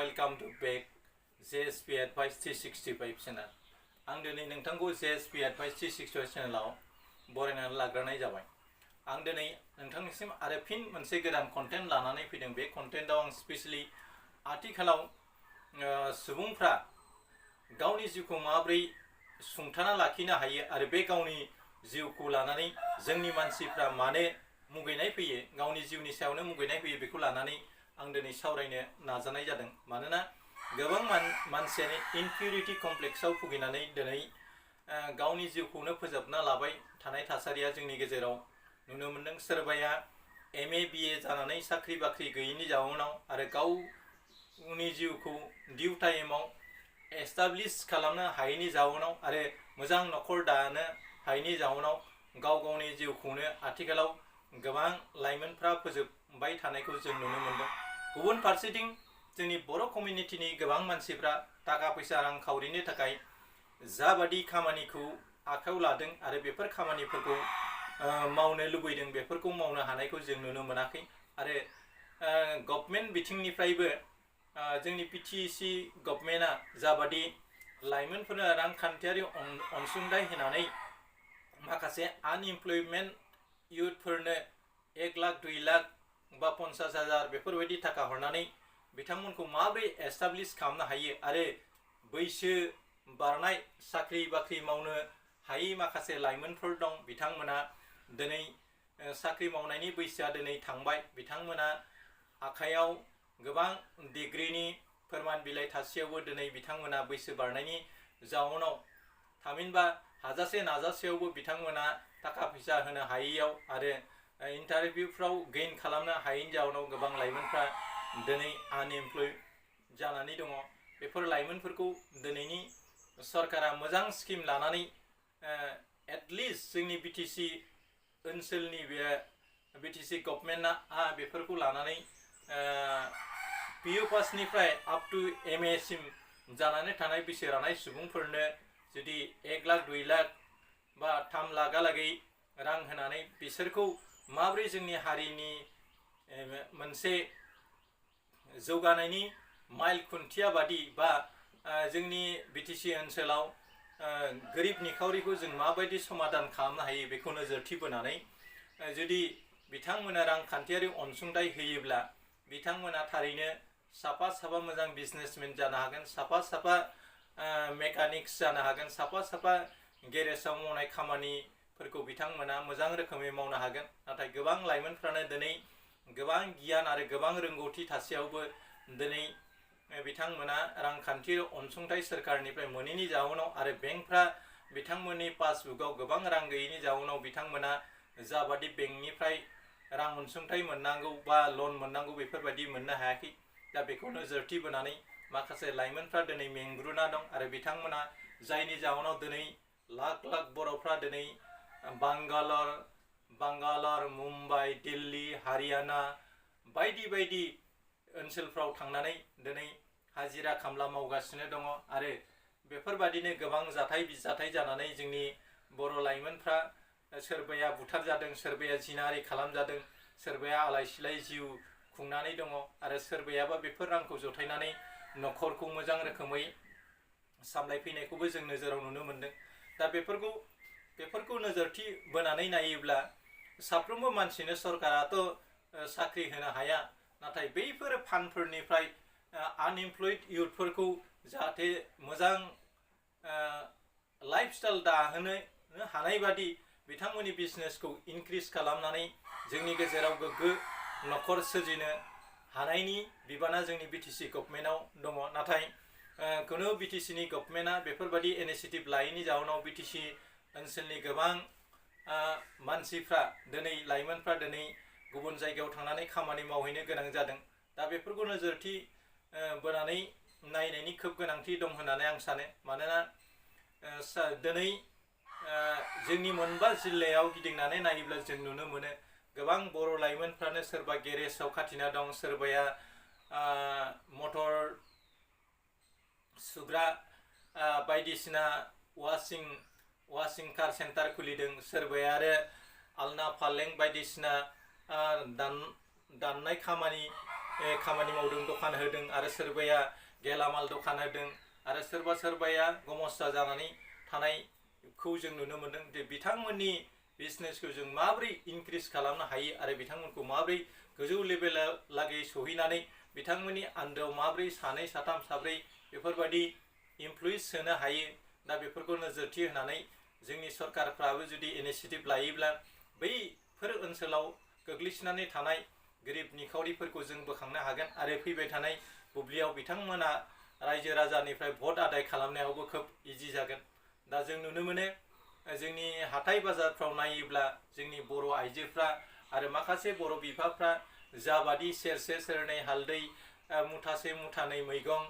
Welcome to back JSP Advice 365 channel. आं दिनै नोंथांखौ JSP Advice 365 चेनेलाव बरायनानै लाग्रोनाय जाबाय। आं दिनै नोंथांनिसिम आरो फिन मोनसे गोदान कन्टेन्ट लानानै फैदों। बे कन्टेन्टआव आं स्पेशली आथिखालाव सुबुंफ्रा गावनि जिउखौ माबोरै सुंथाना लाखिनो हायो आरो बे गावनि जिउखौ लानानै जोंनि मानसिफ्रा मानो मुगैनाय फैयो, गावनि जिउनि सायावनो मुगैनाय फैयो, बेखौ लानानै आं दिनै सावरायनो नाजानाय जादों। मानोना गोबां मानसियानो इनफिरियरिटि कमप्लेक्सआव भुगिनानै दिनै गावनि जिउखौनो फोजोबना लाबाय थानाय थासारिया जोंनि गेजेराव नुनो मोनदों। सोरबाया MA BA जानानै साख्रि बाख्रि गैयैनि जाउनाव आरो गावनि जिउखौ डिउ टाइमाव एस्टाब्लिश खालामनो हायैनि जाउनाव आरो मोजां न'खर दानो हायैनि जाउनाव गाव गावनि जिउखौनो आथिखालाव गोबां लाइमोनफ्रा फोजोबबाय थानायखौ जों नुनो मोनदों। गुबुन फारसेथिं जोंनि बर' कमिउनिटिनि गोबां मानसिफ्रा थाखा फैसा रांखावरिनि थाखाय जाबादि खामानिखौ आखायाव लादों आरो बेफोर खामानिफोरखौ मावनो लुबैदों, बेफोरखौ मावनो हानायखौ जों नुनो मोनाखै। आरो गभर्नमेन्ट बिथिंनिफ्रायबो जोंनि PTC गभर्नमेन्टआ जाबादि लाइमोनफोरनो रांखान्थियारि अनसुंथाइ होनानै माखासे आनइमप्लयमेन्ट इयुथफोरनो 1 लाख 2 लाख बा 50,000 बेफोरबायदि थाखा हरनानै बिथांमोनखौ माबोरै एस्टाब्लिश खालामनो हायो आरो बैसो बारनाय साख्रि बाख्रि मावनो हायै माखासे लाइमोनफोर दं, बिथांमोना दिनै साख्रि मावनायनि बैसोआ दिनै थांबाय, बिथांमोना आखायाव गोबां डिग्रीनि फोरमान बिलाइ थासेयावबो दिनै बिथांमोना बैसो बारनायनि जाउनाव थामहिनबा हाजासे नाजासेयावबो बिथांमोना थाखा फैसा होनो हायैयाव आरो इन्टारभिउफ्राव गेइन खालामनो हायैनि जाउनाव गोबां लाइमोनफ्रा दिनै आनएमप्लय जानानै दङ। बेफोर लाइमोनफोरखौ दिनैनि सरकारा मोजां स्किम लानानै एटलिस्ट जोंनि BTC ओनसोलनि बे BTC गभर्नमेन्टआ बेफोरखौ लानानै PU पासनिफ्राय आप टु MA सिम जानानै थानाय बैसो रानाय सुबुंफोरनो जुदि 1 लाख 2 लाख बा 3 लाखहालागै रां होनानै बिसोरखौ माबोरै जोंनि हारिनि मोनसे जौगानायनि माइल खुन्थिया बादि बा जोंनि BTC ओनसोलाव गोरिब निखावरिखौ जों माबायदि समाधान खालामनो हायो बेखौ नोजोरथि बोनानै जुदि बिथांमोना रांखान्थियारि अनसुंथाइ होयोब्ला बिथांमोना थारैनो साफा साफा मोजां बिजनेसमेन जानो हागोन, साफा साफा मेकानिक्स जानो हागोन, साफा साफा गेरेजाव मावनाय खामानिफोरखौ बिथांमोना मोजां रोखोमै मावनो हागोन। नाथाय गोबां लाइमोनफ्रानो दिनै गोबां गियान आरो गोबां रोंगौथि थासेयावबो दिनै बिथांमोना रांखान्थि अनसुंथाइ सोरखारनिफ्राय मोनैनि जाउनाव आरो बेंकफ्रा बिथांमोननि पासबुकआव गोबां रां गैयैनि जाउनाव बिथांमोना जाबादि बेंकनिफ्राय रां अनसुंथाइ मोननांगौ बा लन मोननांगौ बेफोरबायदि मोननो हायाखै। दा बेखौ नोजोरथि बोनानै माखासे लाइमोनफ्रा दिनै मेंग्रुना दं आरो बिथांमोना जायनि जाउनाव दिनै लाख लाख बर'फ्रा दिनै बांगालर, मुम्बाइ, दिल्ली, हारियाना बायदि बायदि ओनसोलफ्राव थांनानै दिनै हाजिरा खामला मावगासिनो दङ। आरो बेफोरबादिनो गोबां जाथाय बिजाथाय जानानै जोंनि बर' लाइमोनफ्रा सोरबाया बुथारजादों, सोरबाया जिनाहारि खालामजादों, सोरबाया आलाय सिलाय जिउ खुंनानै दङ आरो सोरबायाबा बेफोर रांखौ जथायनानै न'खरखौ मोजां रोखोमै सामलायफैनायखौबो जों नोजोराव नुनो मोनदों। दा बेफोरखौ नोजोरथि बोनानै नायोब्ला साफ्रोमबो मानसिनो सरकाराथ' साख्रि होनो हाया, नाथाय बैफोर फान्डफोरनिफ्राय आनएमप्लयड इयुथफोरखौ जाहाथे मोजां लाइफस्टाइल दाहोनो हानाय बादि बिथांमोननि बिजनेसखौ इनक्रिज खालामनानै जोंनि गेजेराव गोग्गो न'खर सोरजिनो हानायनि बिबाना जोंनि BTC गभर्नमेन्टआव दङ। नाथाय खुनु BTCनि गभर्नमेन्टआ बेफोरबादि इनिशिएटिभ लायैनि जाउनाव BTC ओनसोलनि गोबां मानसिफ्रा दिनै लाइमोनफ्रा दिनै गुबुन जायगायाव थांनानै खामानि मावहैनो गोनां जादों। दा बेफोरखौ नोजोरथि बोनानै नायनायनि खोब गोनांथि दं होननानै आं सानो। मानोना दिनै जोंनि मोनबा जिल्लायाव गिदिंनानै नायोब्ला जों नुनो मोनो गोबां बर' लाइमोनफ्रानो सोरबा गेरेजाव खाथिना दं, सोरबाया मटर सुग्रा बायदिसिना वाशिं कार सेन्टार खुलिदों, सोरबाया आरो आलना फालें बायदिसिना दाननाय खामानि खामानि मावदों, दखान होदों, आरो सोरबाया गेलामाल दखान होदों, आरो सोरबाया गमस्ता जानानै थानायखौ जों नुनो मोन्दों। जे बिथांमोननि बिजनेसखौ जों माबोरै इनक्रिज खालामनो हायो आरो बिथांमोनखौ माबोरै गोजौ लेभेलहालागै सहैनानै बिथांमोननि आन्दोआव माबोरै सानै साथाम साब्रै बेफोरबायदि इमप्लयिज सोनो हायो। दा बेफोरखौ नोजोरथि होनानै जोंनि सरकारफ्राबो जुदि इनिसियेटिभ लायोब्ला बैफोर ओनसोलाव गोग्लैसोनानै थानाय गोरिब निखावरिफोरखौ जों बोखांनो हागोन। आरो फैबाय थानाय बुब्लियाव बिथांमोना रायजो राजानिफ्राय भट आदाय खालामनायावबो खोब इजि जागोन। दा जों नुनो मोनो जोंनि हाथाय बाजारफ्राव नायोब्ला जोंनि बर' आइजोफ्रा आरो माखासे बर' बिफाफ्रा जाबादि सेरसे सेरनै हालदै, मुथासे मुथानै मैगं,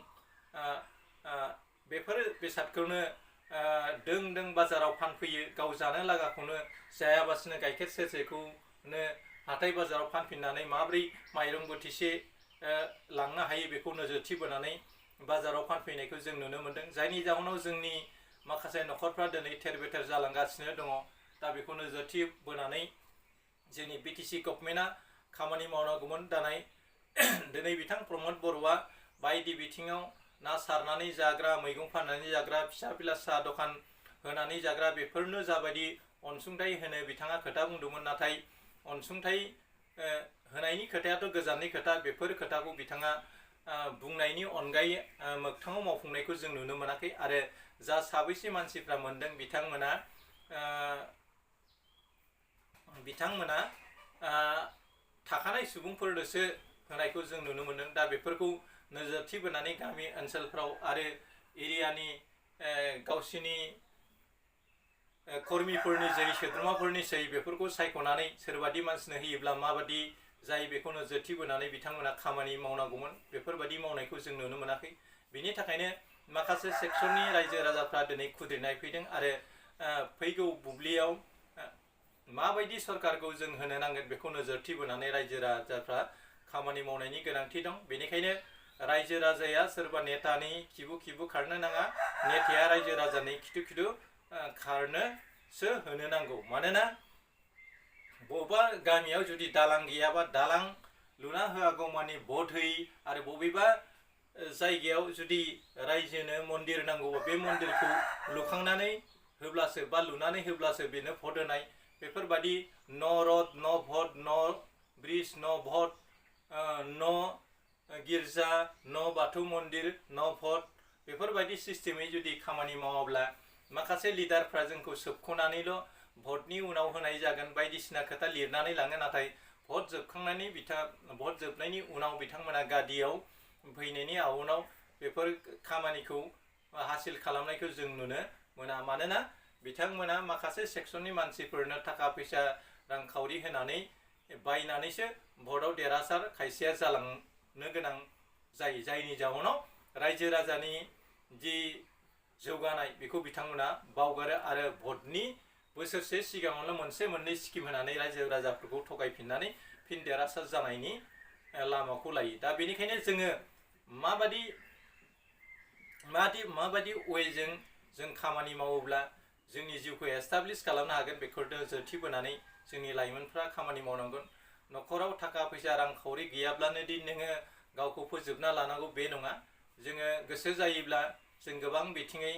बेफोर बेसादखौनो दों दों बाजाराव फानफैयो, गाव जानो लागाखौनो जायाबासिनो गाइखेर सेरसेखौनो हाथाय बाजाराव फानफिननानै माबोरै माइरं बोथिसे लांनो हायो बेखौ नोजोरथि बोनानै बाजाराव फानफैनायखौ जों नुनो मोन्दों। जायनि जाहोनाव जोंनि माखासे न'खरफ्रा दिनै थेर बेथेर जालांगासिनो दङ। दा बेखौ नोजोरथि बोनानै जोंनि बिटिसि गभर्नमेन्टआ खामानि मावनांगौमोन। दिनै बिथां प्रमद बर'आ बायदि बिथिङाव ना सारनानै जाग्रा, मैगं फाननानै जाग्रा, फिसा फिला साहा दखान होनानै जाग्रा, बेफोरनो जाबायदि अनसुंथाइ होनो बिथाङा खोथा बुंदोंमोन, नाथाय अनसुंथाइ होनायनि खोथायाथ' गोजाननि खोथा, बेफोर खोथाखौ बिथाङा बुंनायनि अनगायै मोगथाङाव मावफुंनायखौ जों नुनो मोनाखै। आरो जा साबैसे मानसिफ्रा मोनदों बिथांमोना थाखानाय सुबुंफोरनोसो होनायखौ जों नुनो मोन्दों। दा बेफोरखौ नोजोरथि बोनानै गामि ओनसोलफ्राव आरो एरियानि गावसिनि कर्मिफोरनि जै सोद्रोमाफोरनि सै बेफोरखौ सायख'नानै सोरबादि मानसिनो होयोब्ला माबादि जायो बेखौ नोजोरथि बोनानै बिथांमोना खामानि मावनांगौमोन। बेफोरबादि मावनायखौ जों नुनो मोनाखै। बिनि थाखायनो माखासे सेक्सननि रायजो राजाफ्रा दिनै खुद्रिनाय फैदों। आरो फैगौ बुब्लियाव माबायदि सरकारखौ जों होनो नांगोन बेखौ नोजोरथि बोनानै रायजो राजाफ्रा खामानि मावनायनि गोनांथि दं। बेनिखायनो रायजो राजाया सोरबा नेतानि खिबु खिबु खारनो नाङा, नेताया रायजो राजानि खिथु खिथु खारनोसो होनो नांगौ। मानोना बबेबा गामियाव जुदि दालां गैयाबा दालां लुना होआगौमानि भट होयि, आरो बबेबा जायगायाव जुदि रायजोनो मन्दिर नांगौबा बे मन्दिरखौ लुखांनानै होब्लासो बा लुनानै होब्लासो बेनो भट होनाय, बेफोरबादि न' रड, न' भट, न' ब्रिज, न' भट, न' गिर्जा, न' बाथौ मन्दिर, न' भट, बेफोरबायदि सिस्टेमै जुदि खामानि मावाब्ला माखासे लिडारफ्रा जोंखौ सोबख'नानैल' भटनि उनाव होनाय जागोन बायदिसिना खोथा लिरनानै लाङो। नाथाय भट जोबनायनि उनाव बिथांमोना गादियाव फैनायनि उनाव बेफोर खामानिखौ हासिल खालामनायखौ जों नुनो मोना। मानोना बिथांमोना माखासे सेक्सननि मानसिफोरनो थाखा फैसा रांखावरि होनानै बायनानैसो भटआव देरहासार खायसेया जालांनो गोनां जायो। जायनि जाउनाव रायजो राजानि जि जौगानाय बेखौ बिथांमोना बावगारो आरो भटनि बोसोरसे सिगाङावनो मोनसे मोननै स्किम होनानै रायजो राजाफोरखौ थगायफिननानै फिन देरहासार जानायनि लामाखौ लायो। दा बेनिखायनो जोङो माबादि वेजों जों खामानि मावोब्ला जोंनि जिउखौ एस्टाब्लिश खालामनो हागोन बेखौ नोजोरथि बोनानै जोंनि लाइमोनफ्रा खामानि मावनांगोन। न'खराव थाखा फैसा रांखावरि गैयाब्लानो दि नोङो गावखौ फोजोबना लानांगौ बे नङा। जोङो गोसो जायोब्ला जों गोबां बिथिङै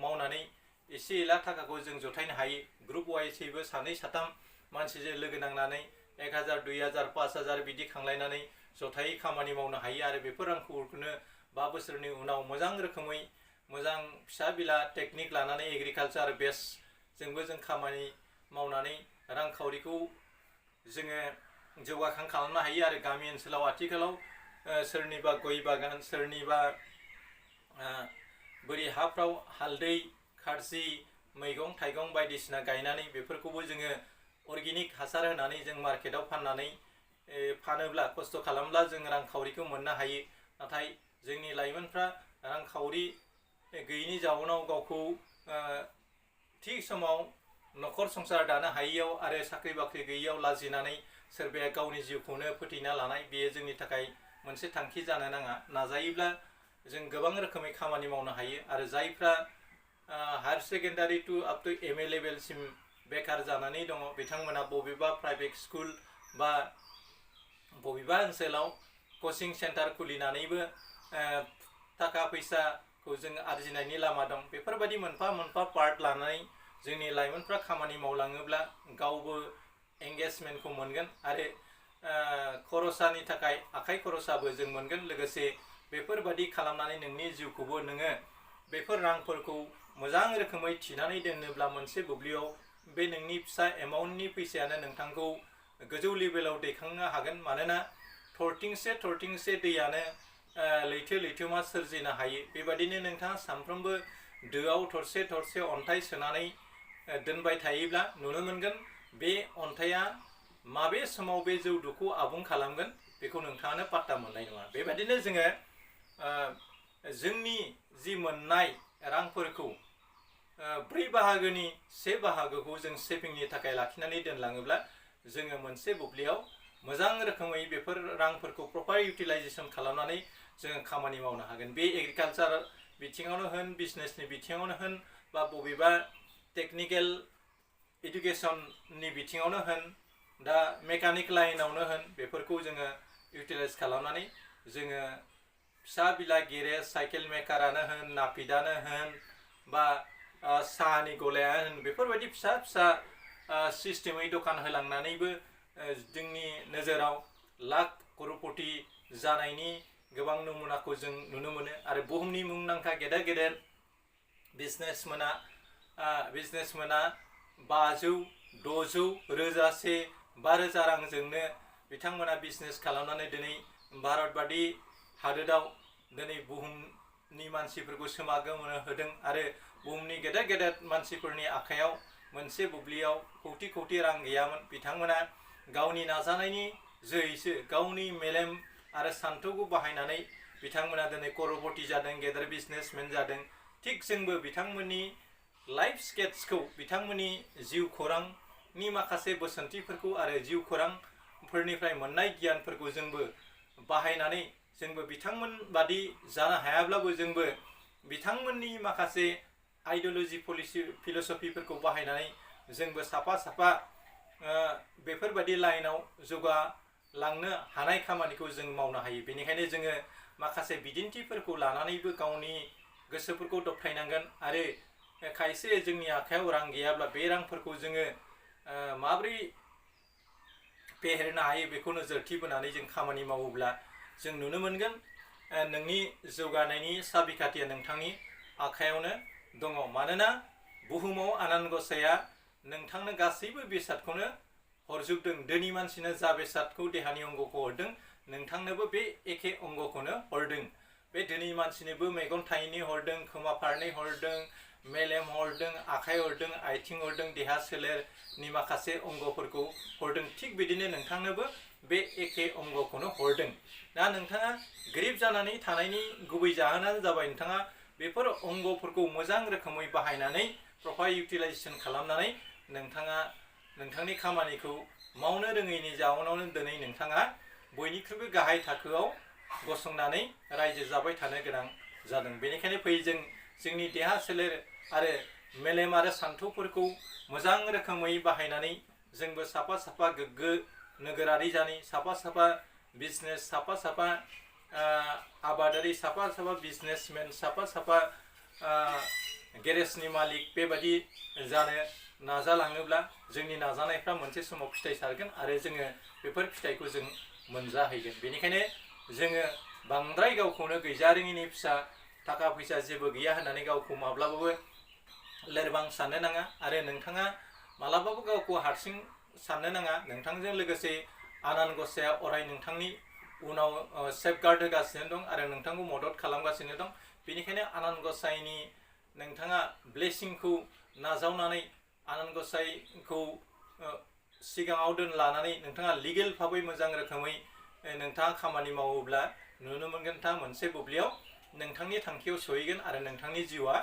मावनानै एसे एला थाखाखौ जों जथायनो हायो। ग्रुप वाइजैबो सानै साथाम मानसिजों लोगो नांनानै 1000, 2000, 5000 बिदि खांलायनानै जथायै खामानि मावनो हायो। आरो बेफोर रांखौनो 5 बोसोरनि उनाव मोजां रोखोमै मोजां फिसा बिला टेकनिक लानानै एग्रिकालचार बेसजोंबो जों खामानि मावनानै रांखावरिखौ जोङो जौगाखां खालामनो हायो। आरो गामि ओनसोलाव आथिखालाव सोरनिबा गय बागान, सोरनिबा बोरि हाफ्राव हालदै, खार्जि, मैगं थाइगं बायदिसिना गायनानै बेफोरखौबो जोङो अर्गेनिक हासार होनानै जों मार्केटाव फानोब्ला खस्थ' खालामब्ला जों रांखावरिखौ मोननो हायो। नाथाय जोंनि लाइमोनफ्रा रांखावरि गैयैनि जाउनाव गावखौ थि समाव न'खर संसार दानो हायैयाव आरो साख्रि बाख्रि गैयैयाव लाजिनानै सोरबाया गावनि जिउखौनो फोथैना लानाय, बेयो जोंनि थाखाय मोनसे थांखि जानो नाङा। नाजायोब्ला जों गोबां रोखोमै खामानि मावनो हायो। आरो जायफ्रा higher secondary to up to MA लेभेलसिम बेकार जानानै दङ बिथांमोना बबेबा प्राइभेट स्कुल बा बबेबा ओनसोलाव कचिं सेन्टार खुलिनानैबो थाखा फैसाखौ जों आरजिनायनि लामा दं। बेफोरबायदि मोनफा मोनफा पार्ट लानानै जोंनि लाइमोनफ्रा खामानि मावलाङोब्ला गावबो एंगेजमेन्टखौ मोनगोन आरो खरसानि थाखाय आखाइ खरसाबो जों मोनगोन। लोगोसे बेफोरबायदि खालामनानै नोंनि जिउखौबो नोङो बेफोर रांफोरखौ मोजां रोखोमै थिनानै दोनोब्ला मोनसे बुब्लियाव बे नोंनि फिसा एमाउन्टनि फैसायानो नोंथांखौ गोजौ लेभेलाव दैखांनो हागोन। मानोना थरथिंसे दैयानो लैथो लैथोमा सोरजिनो हायो। बेबादिनो नोंथाङा सानफ्रोमबो दोआव थरसे थरसे अन्थाइ सोनानै दोनबाय थायोब्ला नुनो मोनगोन बे अन्थाइया माबे समाव बे जौदुखौ आबुं खालामगोन बेखौ नोंथाङानो पात्ता मोननाय नङा। बेबादिनो जोङो जोंनि जि मोननाय रांफोरखौ 4 बाहागोनि 1 बाहागोखौ जों सेभिंनि थाखाय लाखिनानै दोनलाङोब्ला जोङो मोनसे बुब्लियाव मोजां रोखोमै बेफोर रांफोरखौ प्रपार इउटिलाइजेसन खालामनानै जोङो खामानि मावनो हागोन। बे एग्रिकालचार बिथिङावनो होन, बिजनेसनि बिथिङावनो होन, बा बबेबा टेक्निकेल इडुकेसननि बिथिङावनो होन, दा मेकानिक लाइनावनो होन, बेफोरखौ जोङो इउटिलाइज खालामनानै जोङो फिसा बिला गेरेज, साइकेल मेकारानो होन, नापिदानो होन, बा साहानि गलायानो होन, बेफोरबायदि फिसा फिसा सिस्टेमै दखान होलांनानैबो जोंनि नोजोराव लाख करोड़पति जानायनि गोबां नमुनाखौ जों नुनो मोनो। आरो बुहुमनि मुंदांखा गेदेर गेदेर बिजनेसमेना 500, 600, रोजासे, 5,000 रांजोंनो बिथांमोना बिजनेस खालामनानै दिनै भारत बादि हादोराव दिनै बुहुमनि मानसिफोरखौ सोमागोमो होदों। आरो बुहुमनि गेदेर गेदेर मानसिफोरनि आखायाव मोनसे बुब्लियाव कौटि कौटि रां गैयामोन। बिथांमोना गावनि नाजानायनि जोहैसो गावनि मेलेम आरो सान्थौखौ बाहायनानै बिथांमोना दिनै करोड़पति जादों, गेदेर बिजनेसमेन जादों। थिग जोंबो बिथांमोननि लाइफ स्केट्सखौ, बिथांमोननि जिउ खौरांनि माखासे बोसोनथिफोरखौ आरो जिउ खौरांफोरनिफ्राय मोननाय गियानफोरखौ जोंबो बाहायनानै जोंबो बिथांमोन बादि जानो हायाब्लाबो जोंबो बिथांमोननि माखासे आइडियोल'जि फिल'सफिफोरखौ बाहायनानै जोंबो साफा साफा बेफोरबायदि लाइनाव जौगालांनो हानाय खामानिखौ जों मावनो हायो। बेनिखायनो जोङो माखासे बिदिन्थिफोरखौ लानानैबो गावनि गोसोफोरखौ दबथायनांगोन। आरो खायसे जोंनि आखायाव रां गैयाब्ला बे रांफोरखौ जोङो माबोरै फेहेरनो हायो बेखौ नोजोरथि बोनानै जों खामानि मावोब्ला जों नुनो मोनगोन नोंनि जौगानायनि साबिखाथिया नोंथांनि आखायावनो दङ। मानोना बुहुमाव आनान गसाइया नोंथांनो गासैबो बेसादखौनो हरजोबदों। धोनि मानसिनो जा बेसादखौ देहानि अंगखौ हरदों, नोंथांनोबो बे एखे अंगखौनो हरदों। बे धोनि मानसिनोबो मेगन थाइनै हरदों, खोमा फारनै हरदों, मेलेम हरदों, आखाइ हरदों, आथिं हरदों, देहा सोलेरनि माखासे अंगफोरखौ हरदों। थिग बिदिनो नोंथांनोबो बे एखे अंगखौनो हरदों। दा नोंथाङा गोरिब जानानै थानायनि गुबै जाहोनानो जाबाय नोंथाङा बेफोर अंगफोरखौ मोजां रोखोमै बाहायनानै प्रपार इउटिलाइजेसन खालामनानै नोंथाङा नोंथांनि खामानिखौ मावनो रोङैनि जाउनावनो दिनै नोंथाङा बयनिख्रुइबो गाहाय थाखोआव गसंनानै रायजो जाबाय थानो गोनां जादों। बेनिखायनो फै जों जोंनि देहा सोलेर आरो मेलेम आरो सान्थौफोरखौ मोजां रोखोमै बाहायनानै जोंबो साफा साफा गोग्गो नोगोरारि जानि, साफा साफा बिजनेस, साफा साफा आबादारि, साफा साफा बिजनेसमेन, साफा साफा गेरेजनि मालिक बेबादि जानो नाजालाङोब्ला जोंनि नाजानायफ्रा मोनसे समाव फिथाइ सारगोन आरो जोङो बेफोर फिथाइखौ जों मोनजाहैगोन। बेनिखायनो जोङो बांद्राय गावखौनो गैजारोङिनि फिसा, थाखा फैसा जेबो गैया होननानै गावखौ माब्लाबाबो लोरबां साननो नाङा। आरो नोंथाङा मालाबाबो गावखौ हारसिं साननो नाङा। नोंथांजों लोगोसे आनान गसाइया अराय नोंथांनि उनाव सेफगार्ड होगासिनो दं आरो नोंथांखौ मदद खालामगासिनो दं। बेनिखायनो आनान गसाइनि नोंथाङा ब्लेसिंखौ नाजावनानै आनान गसाइखौ सिगाङाव दोनलानानै नोंथाङा लिगेल भाबै मोजां रोखोमै नोंथाङा खामानि मावोब्ला नुनो मोनगोन नोंथाङा मोनसे बुब्लियाव नोंथांनि थांखियाव सहैगोन आरो नोंथांनि जिउआ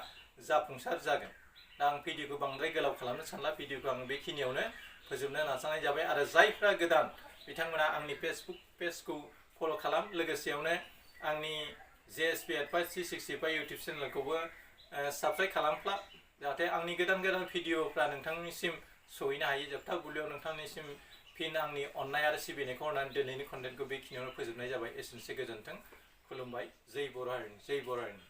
जाफुंसार जागोन। दा आं भिडिअखौ बांद्राय गोलाव खालामनो सानला। भिडिअखौ आं बेखिनियावनो फोजोबनो नाजानाय जाबाय। आरो जायफ्रा गोदान बिथांमोना आंनि फेसबुक पेजखौ फल' खालाम, लोगोसेयावनो आंनि JSP Advice 365 इउटुब चेनेलखौबो साबस्क्राइब खालामफ्ला, जाहाथे आंनि गोदान गोदान भिडिअफ्रा नोंथांनिसिम सहैनो हायो। जोबथा बुब्लियाव नोंथांनिसिम फिन आंनि अननाय आरो सिबिनायखौ हरनानै दिनैनि कन्टेन्टखौ बेखिनियावनो फोजोबनाय जाबाय। एसेनोसै, गोजोन्थों, खुलुमबाय। जै बर' हारिनि, जै बर' हारिनि।